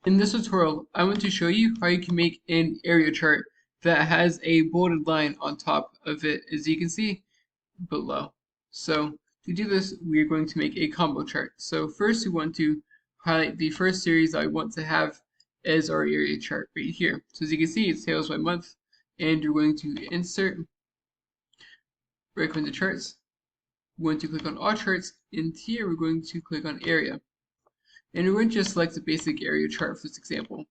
In this tutorial, I want to show you how you can make an area chart that has a bolded line on top of it, as you can see below. So to do this, we are going to make a combo chart. So first we want to highlight the first series I want to have as our area chart right here. So as you can see, it's sales by month, and you're going to insert, recommend the charts. We're going to click on all charts, and here we're going to click on area. And we're going to just select the basic area chart for this example.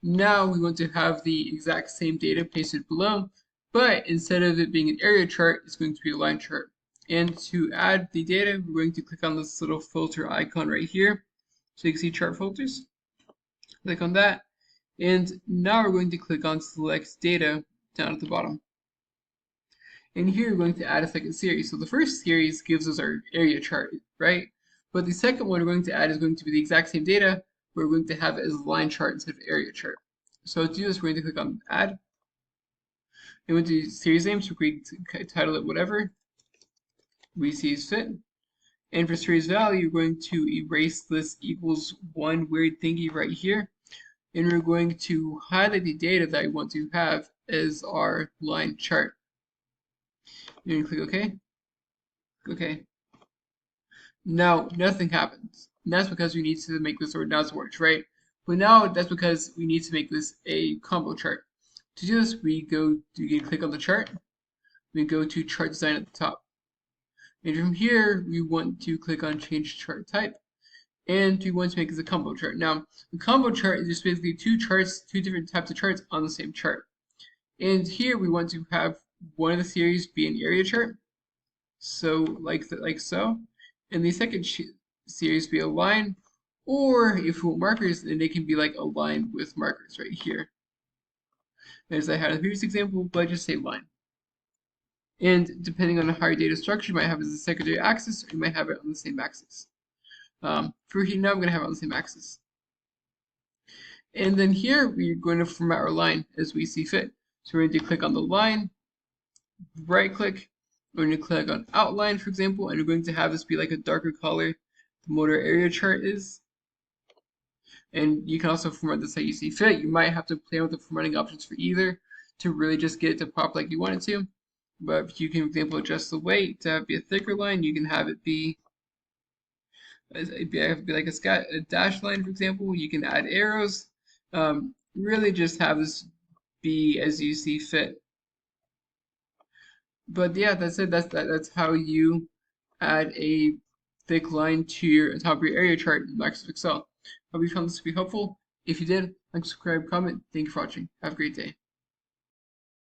Now we want to have the exact same data pasted below, but instead of it being an area chart, it's going to be a line chart. And to add the data, we're going to click on this little filter icon right here. So you can see chart filters. Click on that. And now we're going to click on select data down at the bottom. And here we're going to add a second series. So the first series gives us our area chart, right? But the second one we're going to add is going to be the exact same data. We're going to have it as a line chart instead of area chart. So to do this, we're going to click on add. And we'll do series name, so we can title it whatever we see as fit. And for series value, we're going to erase this equals one weird thingy right here. And we're going to highlight the data that we want to have as our line chart. And click OK. OK. Now nothing happens. And that's because we need to make this ordinals works, right? But now that's because we need to make this a combo chart. To do this, we can click on the chart. We go to chart design at the top. And from here, we want to click on change chart type. And we want to make this a combo chart. Now, the combo chart is just basically two different types of charts on the same chart. And here we want to have one of the series be an area chart. So like so. And the second series be a line, or if we want markers, then they can be like a line with markers right here. As I had in the previous example, but just say line. And depending on how your data is structured, you might have it as a secondary axis, or you might have it on the same axis. For here now, I'm going to have it on the same axis. And then here, we're going to format our line as we see fit. So we're going to click on the line, right click, we're going to click on outline, for example, and we're going to have this be like a darker color the motor area chart is. And you can also format this how you see fit. You might have to play with the formatting options for either to really just get it to pop like you want it to. But if you can, for example, adjust the weight to have it be a thicker line, you can have it be like a dash line, for example. You can add arrows. Really just have this be as you see fit. But yeah, that's it. That's how you add a thick line to your top of your area chart in Microsoft Excel. Hope you found this to be helpful. If you did, like, subscribe, comment. Thank you for watching. Have a great day.